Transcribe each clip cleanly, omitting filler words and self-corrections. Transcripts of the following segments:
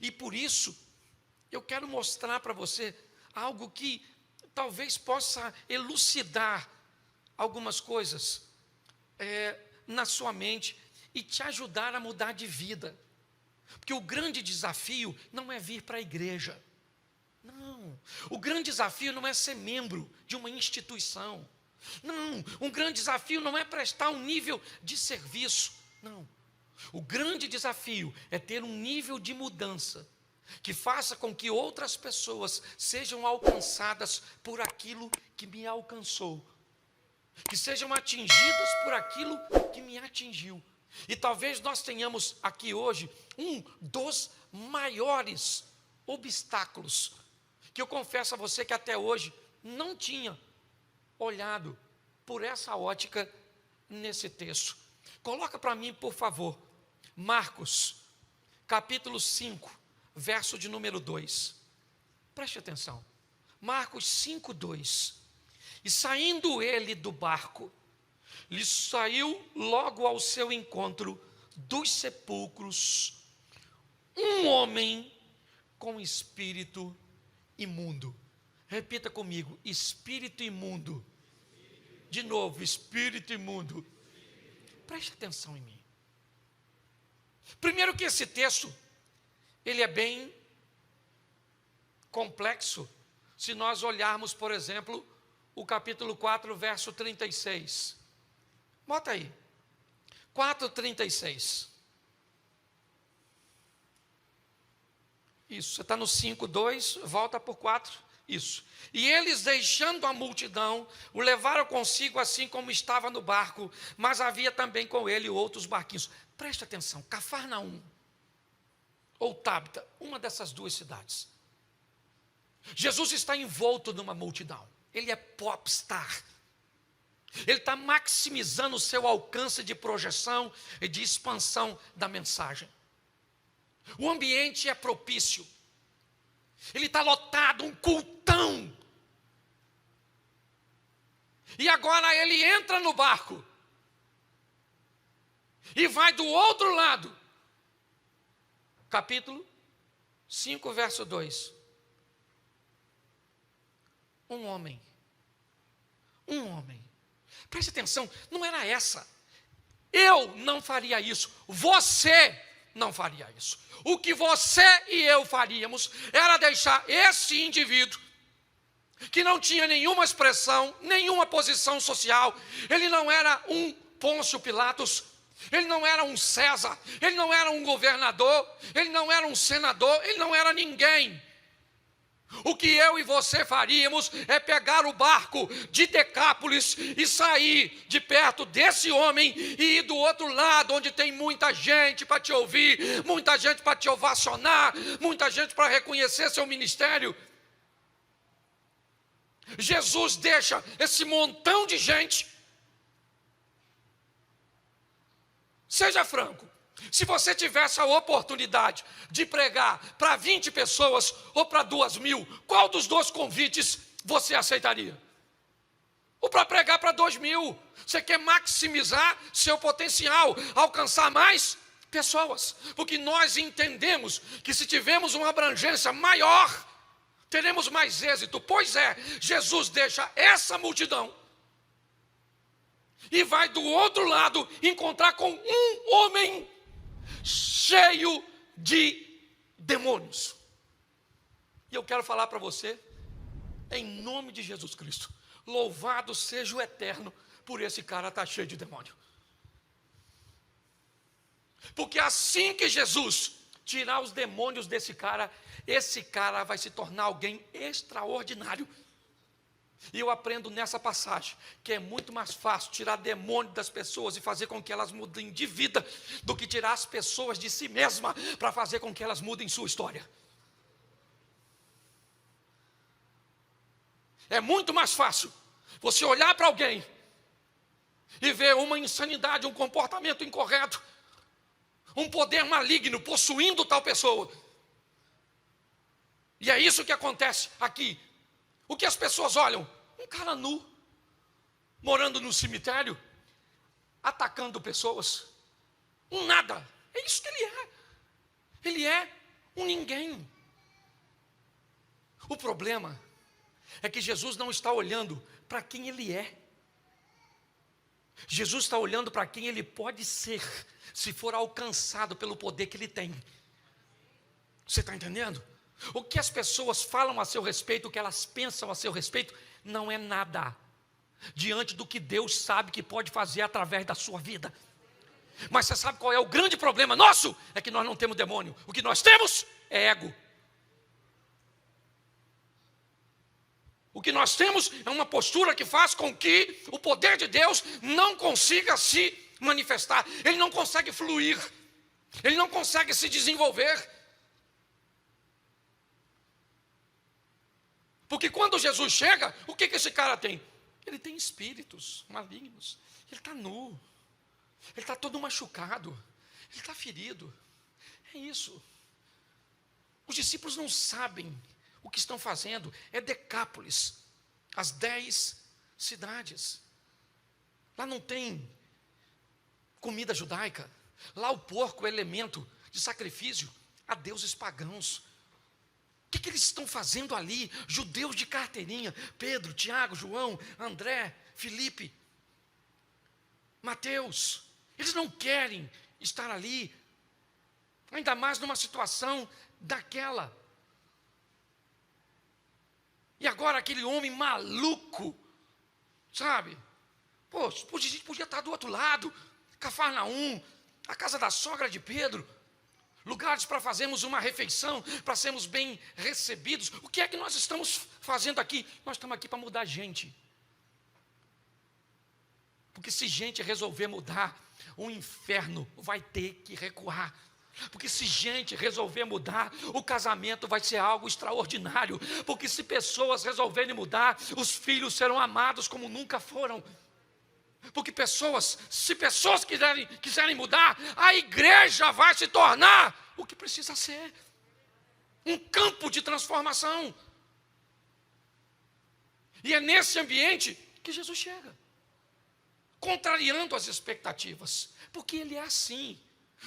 E por isso, eu quero mostrar para você algo que talvez possa elucidar algumas coisas na sua mente e te ajudar a mudar de vida. Porque o grande desafio não é vir para a igreja. Não, o grande desafio não é ser membro de uma instituição. Não, um grande desafio não é prestar um nível de serviço. Não, o grande desafio é ter um nível de mudança que faça com que outras pessoas sejam alcançadas por aquilo que me alcançou, que sejam atingidas por aquilo que me atingiu. E talvez nós tenhamos aqui hoje um dos maiores obstáculos, que eu confesso a você que até hoje não tinha olhado por essa ótica nesse texto. Coloca para mim, por favor, Marcos, capítulo 5, verso de número 2. Preste atenção. Marcos 5, 2. E saindo ele do barco, lhe saiu logo ao seu encontro dos sepulcros um homem com espírito imundo. Repita comigo: espírito imundo. De novo, espírito imundo. Preste atenção em mim. Primeiro que esse texto, ele é bem complexo, se nós olharmos, por exemplo, o capítulo 4, verso 36. Bota aí, 4:36. Isso, você está no 5:2, volta por 4, isso. E eles, deixando a multidão, o levaram consigo assim como estava no barco, mas havia também com ele outros barquinhos. Preste atenção, Cafarnaum ou Tábita, uma dessas duas cidades. Jesus está envolto numa multidão, ele é popstar. Ele está maximizando o seu alcance de projeção e de expansão da mensagem. O ambiente é propício. Ele está lotado, um cultão. E agora ele entra no barco e vai do outro lado. Capítulo 5, verso 2. Um homem. Preste atenção, não era essa. Eu não faria isso. Você não faria isso. O que você e eu faríamos era deixar esse indivíduo, que não tinha nenhuma expressão, nenhuma posição social, ele não era um Pôncio Pilatos, ele não era um César, ele não era um governador, ele não era um senador, ele não era ninguém. O que eu e você faríamos é pegar o barco de Decápolis e sair de perto desse homem e ir do outro lado, onde tem muita gente para te ouvir, muita gente para te ovacionar, muita gente para reconhecer seu ministério. Jesus deixa esse montão de gente. Seja franco. Se você tivesse a oportunidade de pregar para 20 pessoas ou para 2.000, qual dos dois convites você aceitaria? Ou para pregar para 2.000? Você quer maximizar seu potencial, alcançar mais pessoas. Porque nós entendemos que se tivermos uma abrangência maior, teremos mais êxito. Pois é, Jesus deixa essa multidão e vai do outro lado encontrar com um homem cheio de demônios. E eu quero falar para você, em nome de Jesus Cristo, louvado seja o Eterno por esse cara estar cheio de demônio. Porque assim que Jesus tirar os demônios desse cara, esse cara vai se tornar alguém extraordinário. E eu aprendo nessa passagem que é muito mais fácil tirar demônio das pessoas e fazer com que elas mudem de vida do que tirar as pessoas de si mesma para fazer com que elas mudem sua história. É muito mais fácil você olhar para alguém e ver uma insanidade, um comportamento incorreto, um poder maligno possuindo tal pessoa. E é isso que acontece aqui. O que as pessoas olham? Um cara nu, morando no cemitério, atacando pessoas. Um nada. É isso que ele é. Ele é Um ninguém. O problema é que Jesus não está olhando para quem Ele é. Jesus está olhando para quem Ele pode ser, se for alcançado pelo poder que Ele tem. Você está entendendo? O que as pessoas falam a seu respeito, o que elas pensam a seu respeito, não é nada diante do que Deus sabe que pode fazer através da sua vida. Mas você sabe qual é o grande problema nosso? É que nós não temos demônio. O que nós temos é ego. O que nós temos é uma postura que faz com que o poder de Deus não consiga se manifestar. Ele não consegue fluir. Ele não consegue se desenvolver. Porque quando Jesus chega, o que esse cara tem? Ele tem espíritos malignos. Ele está nu. Ele está todo machucado. Ele está ferido. É isso. Os discípulos não sabem o que estão fazendo. É Decápolis, as 10 cidades. Lá não tem comida judaica. Lá o porco é elemento de sacrifício a deuses pagãos. O que eles estão fazendo ali? Judeus de carteirinha, Pedro, Tiago, João, André, Filipe, Mateus. Eles não querem estar ali, ainda mais numa situação daquela. E agora aquele homem maluco, sabe? Pô, a gente podia estar do outro lado, Cafarnaum, a casa da sogra de Pedro, lugares para fazermos uma refeição, para sermos bem recebidos. O que é que nós estamos fazendo aqui? Nós estamos aqui para mudar gente. Porque se gente resolver mudar, o inferno vai ter que recuar. Porque se gente resolver mudar, o casamento vai ser algo extraordinário. Porque se pessoas resolverem mudar, os filhos serão amados como nunca foram. Porque se pessoas quiserem mudar, a igreja vai se tornar o que precisa ser. Um campo de transformação. E é nesse ambiente que Jesus chega. Contrariando as expectativas. Porque Ele é assim.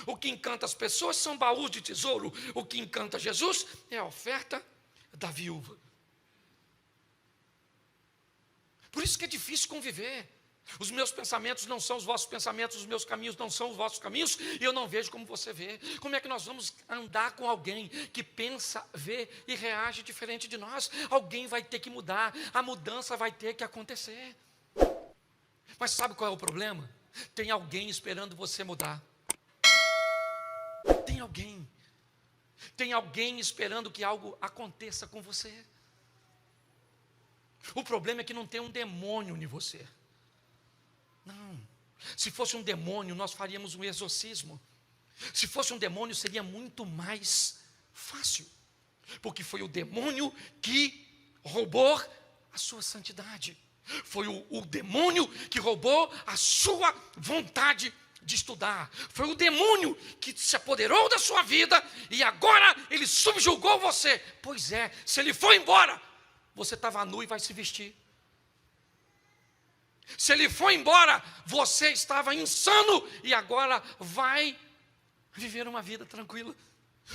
O que encanta as pessoas são baús de tesouro. O que encanta Jesus é a oferta da viúva. Por isso que é difícil conviver. Os meus pensamentos não são os vossos pensamentos, os meus caminhos não são os vossos caminhos, e eu não vejo como você vê. Como é que nós vamos andar com alguém que pensa, vê e reage diferente de nós? Alguém vai ter que mudar, a mudança vai ter que acontecer. Mas sabe qual é o problema? Tem alguém esperando você mudar. Tem alguém esperando que algo aconteça com você. O problema é que não tem um demônio em você. Não. Se fosse um demônio, nós faríamos um exorcismo. Se fosse um demônio, seria muito mais fácil. Porque foi o demônio que roubou a sua santidade. Foi o demônio que roubou a sua vontade de estudar. Foi o demônio que se apoderou da sua vida e agora ele subjugou você. Pois é, se ele for embora, você estava nu e vai se vestir. Se ele for embora, você estava insano e agora vai viver uma vida tranquila.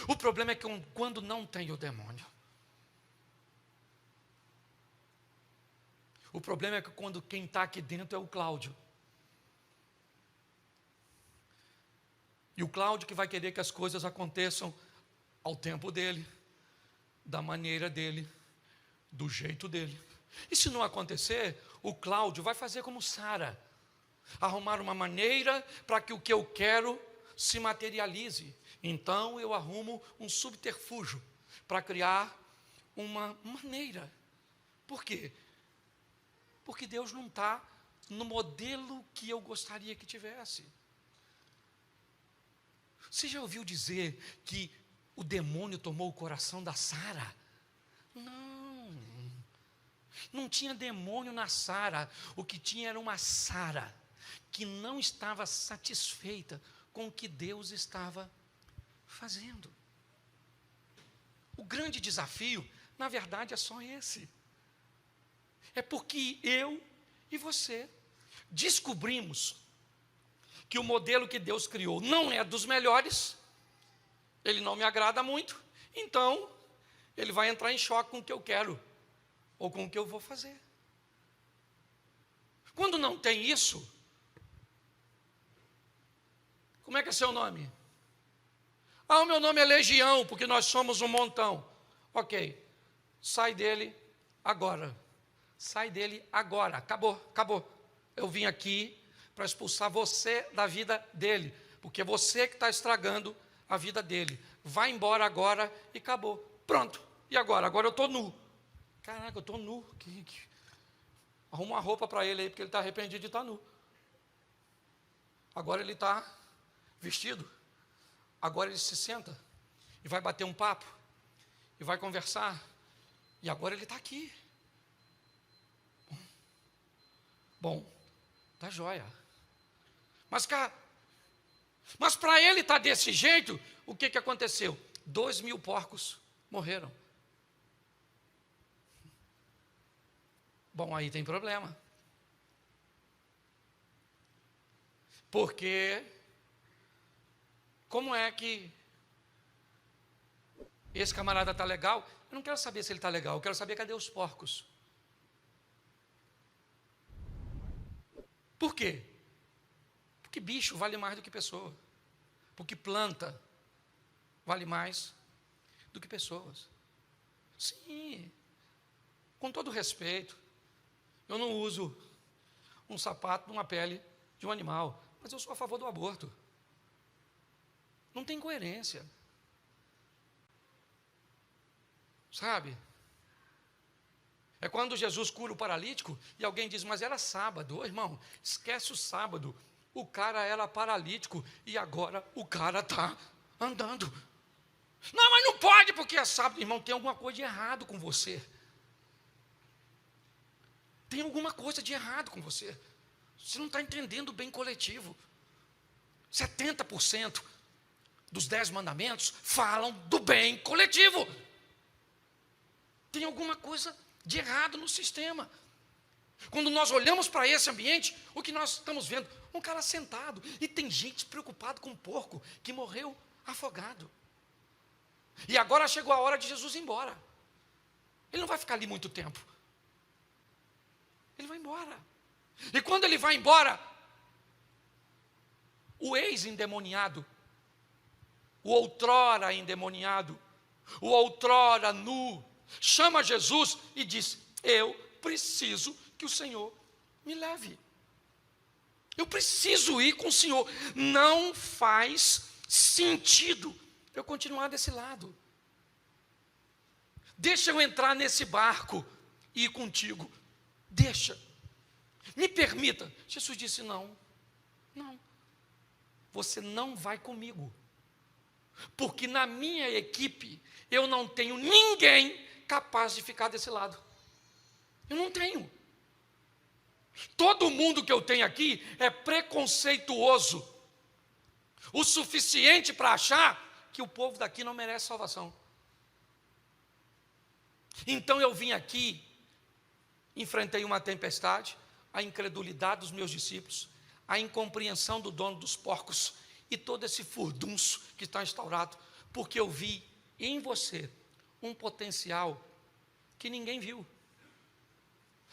O problema é que quando não tem o demônio. O problema é que quando quem está aqui dentro é o Cláudio. E o Cláudio que vai querer que as coisas aconteçam ao tempo dele, da maneira dele, do jeito dele. E se não acontecer, o Cláudio vai fazer como Sara, arrumar uma maneira para que o que eu quero se materialize. Então eu arrumo um subterfúgio para criar uma maneira. Por quê? Porque Deus não está no modelo que eu gostaria que tivesse. Você já ouviu dizer que o demônio tomou o coração da Sara? Não tinha demônio na Sara. O que tinha era uma Sara que não estava satisfeita com o que Deus estava fazendo. O grande desafio, na verdade, é só esse. É porque eu e você descobrimos que o modelo que Deus criou não é dos melhores, ele não me agrada muito, Então, ele vai entrar em choque com o que eu quero, ou com o que eu vou fazer. Quando não tem isso, como é que é seu nome? Ah, o meu nome é Legião, porque nós somos um montão. Ok, sai dele agora. Sai dele agora. Acabou, acabou. Eu vim aqui para expulsar você da vida dele, porque é você que está estragando a vida dele. Vai embora agora e acabou. Pronto. E agora? Agora eu estou nu. Caraca, eu estou nu. Arruma uma roupa para ele aí, porque ele está arrependido de estar nu. Agora ele está vestido. Agora ele se senta e vai bater um papo e vai conversar. E agora ele está aqui. Bom, tá joia. Mas para ele estar desse jeito, o que aconteceu? 2.000 porcos morreram. Bom, aí tem problema. Porque como é que esse camarada está legal? Eu não quero saber se ele está legal, eu quero saber cadê os porcos. Por quê? Porque bicho vale mais do que pessoa. Porque planta vale mais do que pessoas. Sim, com todo respeito, eu não uso um sapato numa pele de um animal, mas eu sou a favor do aborto. Não tem coerência. Sabe? É quando Jesus cura o paralítico e alguém diz, mas era sábado. Ô, irmão, esquece o sábado. O cara era paralítico e agora o cara está andando. Não, mas não pode porque é sábado. Irmão, tem alguma coisa de errado com você. Tem alguma coisa de errado com você. Você não está entendendo o bem coletivo. 70% dos 10 mandamentos falam do bem coletivo. Tem alguma coisa de errado no sistema. Quando nós olhamos para esse ambiente, o que nós estamos vendo? Um cara sentado, e tem gente preocupada com um porco que morreu afogado. E agora chegou a hora de Jesus ir embora. Ele não vai ficar ali muito tempo. Ele vai embora. E quando ele vai embora, o ex-endemoniado, o outrora endemoniado, o outrora nu, chama Jesus e diz, eu preciso que o Senhor me leve. Eu preciso ir com o Senhor. Não faz sentido eu continuar desse lado. Deixa eu entrar nesse barco e ir contigo. Deixa. Me permita. Jesus disse, não. Você não vai comigo. Porque na minha equipe, eu não tenho ninguém capaz de ficar desse lado. Eu não tenho. Todo mundo que eu tenho aqui é preconceituoso o suficiente para achar que o povo daqui não merece salvação. Então eu vim aqui, enfrentei uma tempestade, a incredulidade dos meus discípulos, a incompreensão do dono dos porcos e todo esse furdunço que está instaurado, porque eu vi em você um potencial que ninguém viu.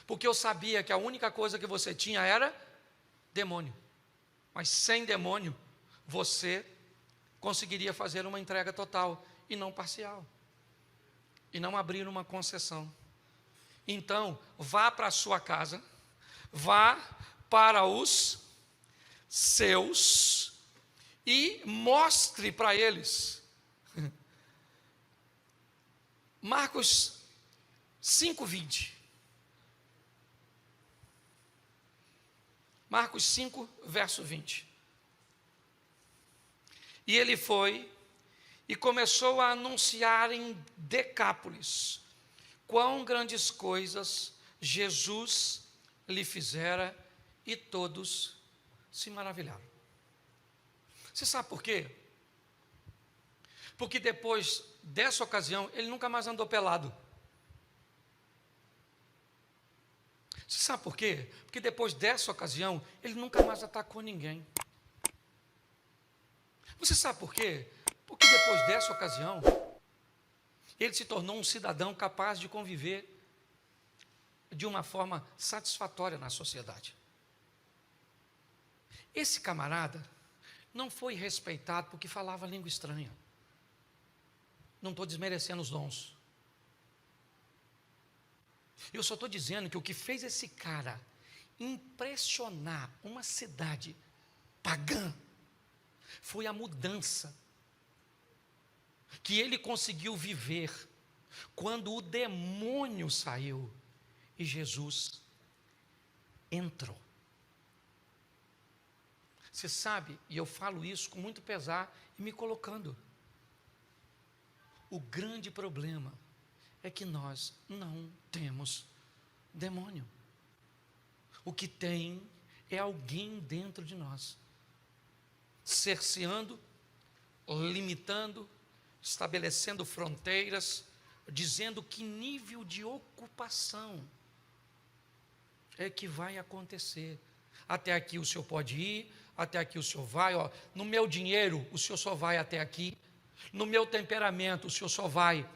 Porque eu sabia que a única coisa que você tinha era demônio. Mas sem demônio, você conseguiria fazer uma entrega total e não parcial. E não abrir uma concessão. Então, vá para a sua casa, vá para os seus e mostre para eles. Marcos 5:20. Marcos 5, verso 20. E ele foi e começou a anunciar em Decápolis quão grandes coisas Jesus lhe fizera, e todos se maravilharam. Você sabe por quê? Porque depois dessa ocasião, ele nunca mais andou pelado. Você sabe por quê? Porque depois dessa ocasião, ele nunca mais atacou ninguém. Você sabe por quê? Porque depois dessa ocasião, Ele se tornou um cidadão capaz de conviver de uma forma satisfatória na sociedade. Esse camarada não foi respeitado porque falava língua estranha. Não estou desmerecendo os dons. Eu só estou dizendo que o que fez esse cara impressionar uma cidade pagã foi a mudança que ele conseguiu viver quando o demônio saiu e Jesus entrou. Você sabe, e eu falo isso com muito pesar e me colocando. O grande problema é que nós não temos demônio. O que tem é alguém dentro de nós, cerceando, limitando, estabelecendo fronteiras, dizendo que nível de ocupação é que vai acontecer. Até aqui o senhor pode ir, até aqui o senhor vai, ó, no meu dinheiro o senhor só vai até aqui, no meu temperamento o senhor só vai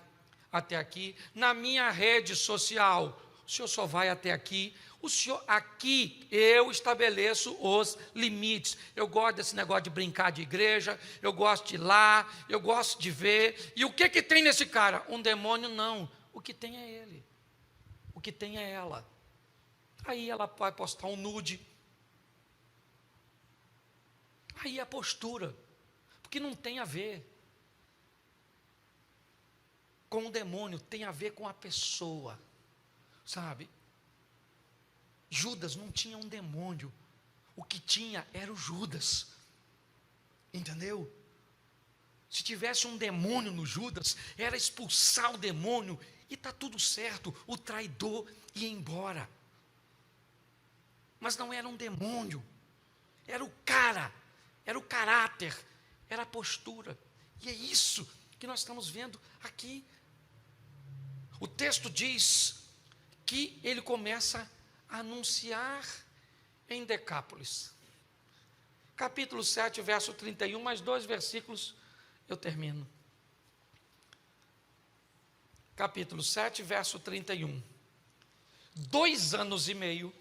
até aqui, na minha rede social o senhor só vai até aqui, o senhor, aqui eu estabeleço os limites. Eu gosto desse negócio de brincar de igreja, eu gosto de ir lá, eu gosto de ver. E o que que tem nesse cara? Um demônio? Não, o que tem é ele, o que tem é ela. Aí ela vai postar um nude, aí a postura, porque não tem a ver com o demônio, tem a ver com a pessoa, sabe? Judas não tinha um demônio, o que tinha era o Judas, entendeu? Se tivesse um demônio no Judas, era expulsar o demônio e está tudo certo, o traidor ia embora. Mas não era um demônio, era o cara, era o caráter, era a postura, e é isso que nós estamos vendo aqui. O texto diz que ele começa a anunciar em Decápolis. Capítulo 7, verso 31, mais 2 versículos, eu termino. Capítulo 7, verso 31. 2 anos e meio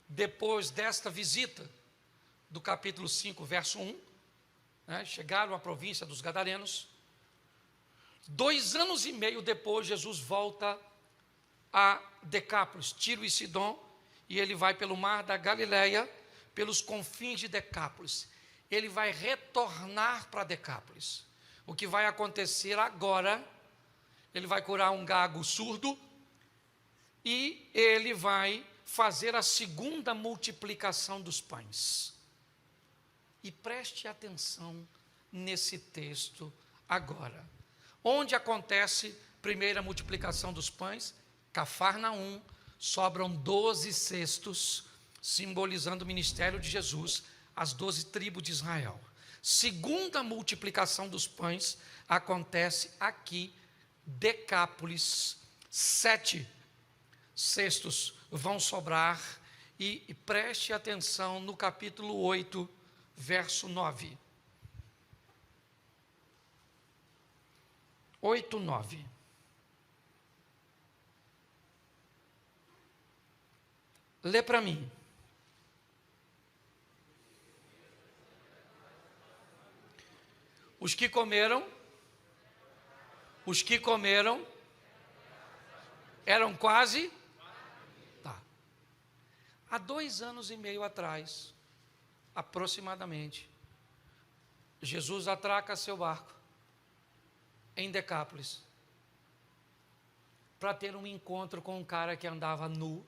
depois desta visita, do capítulo 5, verso 1, chegaram à província dos Gadarenos. 2 anos e meio depois, Jesus volta a Decápolis, Tiro e Sidom, e ele vai pelo mar da Galileia, pelos confins de Decápolis. Ele vai retornar para Decápolis. O que vai acontecer agora, ele vai curar um gago surdo, e ele vai fazer a segunda multiplicação dos pães. E preste atenção nesse texto agora. Onde acontece a primeira multiplicação dos pães? Cafarnaum, sobram 12 cestos, simbolizando o ministério de Jesus, as 12 tribos de Israel. Segunda multiplicação dos pães acontece aqui, Decápolis, 7 cestos vão sobrar, e preste atenção no capítulo 8, verso 9. 8, 9. Lê para mim. Os que comeram eram quase. Tá. Há 2 anos e meio atrás, aproximadamente, Jesus atraca seu barco em Decápolis para ter um encontro com um cara que andava nu,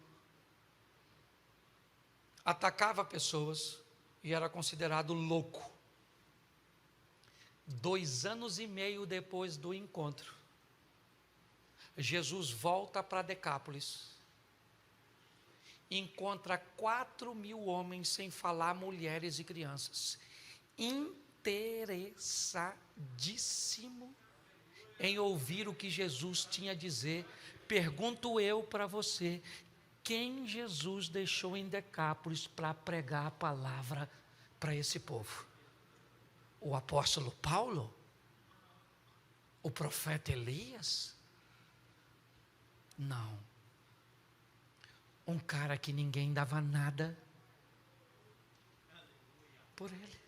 atacava pessoas e era considerado louco. 2 anos e meio depois do encontro, Jesus volta para Decápolis, encontra 4.000 homens, sem falar mulheres e crianças, interessadíssimo em ouvir o que Jesus tinha a dizer. Pergunto eu para você, quem Jesus deixou em Decápolis para pregar a palavra para esse povo? O apóstolo Paulo? O profeta Elias? Não. Um cara que ninguém dava nada por ele.